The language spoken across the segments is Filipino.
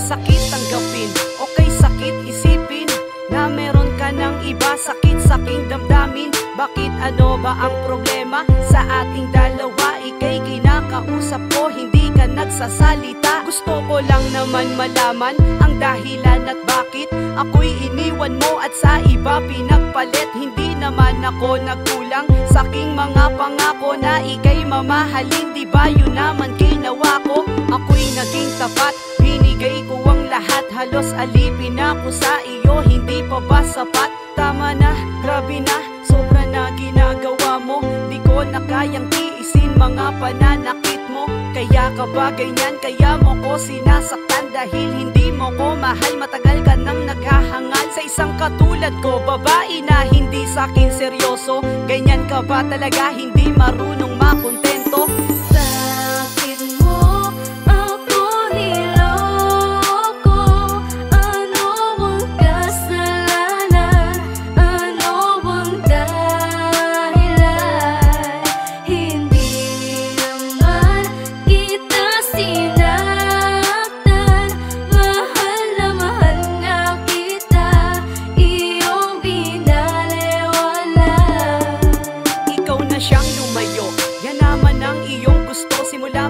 sakit tanggapin, okay sakit isipin na meron ka ng iba, sakit sa aking damdamin. Bakit ano ba ang problema sa ating dalawa? Ika'y kinakausap ko, hindi ka nagsasalita. Gusto ko lang naman malaman ang dahilan at bakit ako'y iniwan mo at sa iba pinagpalit. Hindi naman ako nagkulang sa aking mga pangako na ika'y mamahalin. Di ba yun naman ginawa ko? Ako'y naging tapat, binigay ko ang lahat. Halos alipin ako sa iyo, hindi pa ba sapat? Tama na, grabe na, sobra na ginagawa mo. Di ko na kayang tiisin mga pananakit mo. Kaya ka ba ganyan, kaya mo ko sinasaktan? Dahil hindi mo ko mahal, matagal ka nang naghahangal sa isang katulad ko. Babae na hindi sa'kin seryoso, ganyan ka ba talaga, hindi marunong makontento?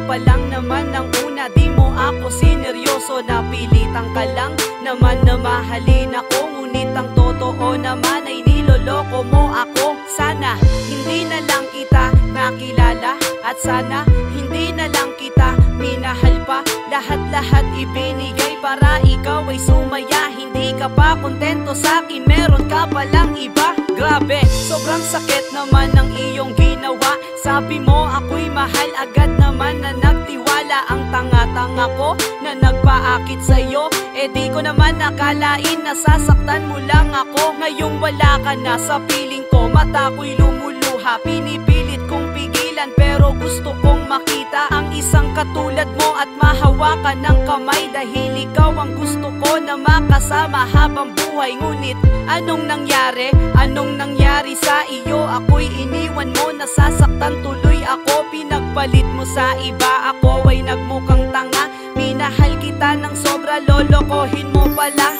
Pa lang naman ang una, di mo ako sineryoso. Napilitan ka lang naman na mahalin ako, ngunit ang totoo naman ay niloloko mo ako. Sana hindi na lang kita nakilala, at sana hindi na lang kita minahal pa. Lahat-lahat ibinigay para ikaw ay sumaya. Hindi ka pa kontento sa'kin, meron ka palang iba. Grabe, sobrang sakit naman ng iyong ginawa. Sabi mo ako'y mahal, agad naman na nagtiwala. Ang tanga-tanga ko na nagpaakit sa'yo, eh di ko naman nakalain na sasaktan mo lang ako. Ngayong wala ka na sa piling ko, mata ko'y lumuluha. Pinipilit kong pigilan pero gusto kong makita ang isang katulad mo at mahawakan ng kamay. Dahil ikaw ang gusto ko na makasama habang buhay. Ngunit anong nangyari? Anong nangyari sa iyo? Ako'y iniwan mo, nasasaktan tuloy ako. Pinagpalit mo sa iba, ako ay nagmukhang tanga. Minahal kita ng sobra, lolokohin mo pala.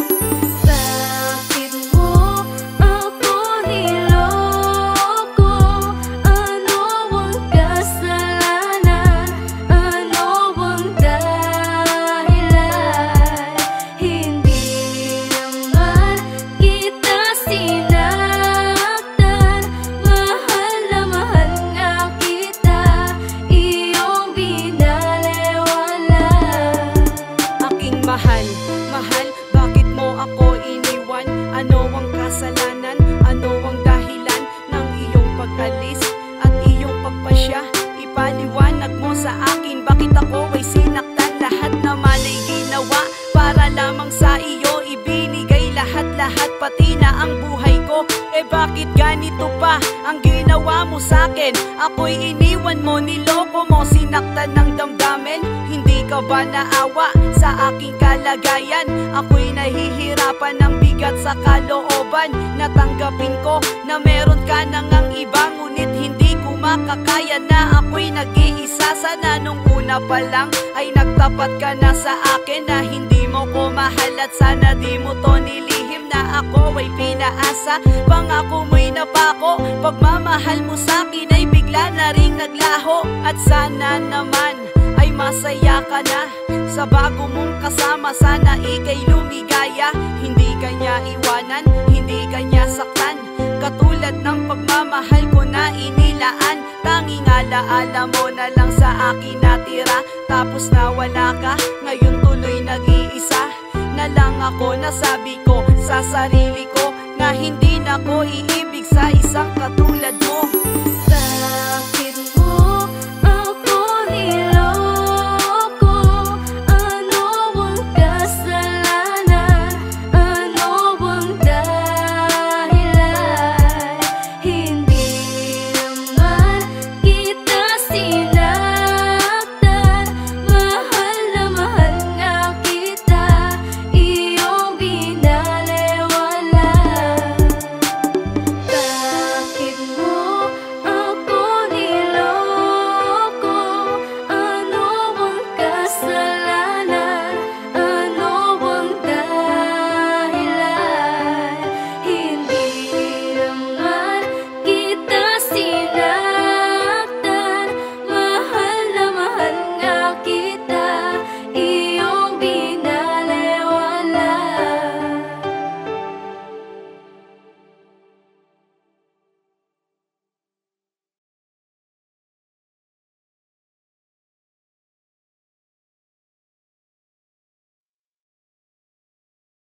Mahal, bakit mo ako iniwan? Ano ang kasalanan? Ano ang dahilan ng iyong pag-alis at iyong pagpasya? Ipaliwanag mo sa akin, bakit ako ay sinaktan? Lahat naman ay ginawa para lamang sa iyo. Ibinigay lahat-lahat, pati na ang buhay ko. Eh bakit ganito pa ang ginawa mo sa'kin? Ako'y iniwan mo, niloko mo, sinaktan ng damdamin. Hindi ka ba naawa sa aking kalagayan? Ako'y nahihirapan ng bigat sa kalooban. Natanggapin ko na meron ka nang ang iba, ngunit hindi ko makakaya na ako'y nag-iisa. Sana nung una pa lang ay nagtapat ka na sa akin na hindi mo ko mahal, at sana di mo to nilihim na ako ay pinaasa. Pangako mo'y napako, pagmamahal mo sa'kin ay bigla na ring naglaho. At sana naman ay masaya ka na sa bago mong kasama. Sana ika'y lumigaya, hindi ka niya iwanan, hindi ka niya saktan. Katulad ng pagmamahal ko na inilaan, tanging alaala mo na lang sa akin natira. Tapos nawala ka, ngayon tuloy nag-iisa na lang ako. Nasabi ko sa sarili ko na hindi na ko iibig sa isang katulad mo.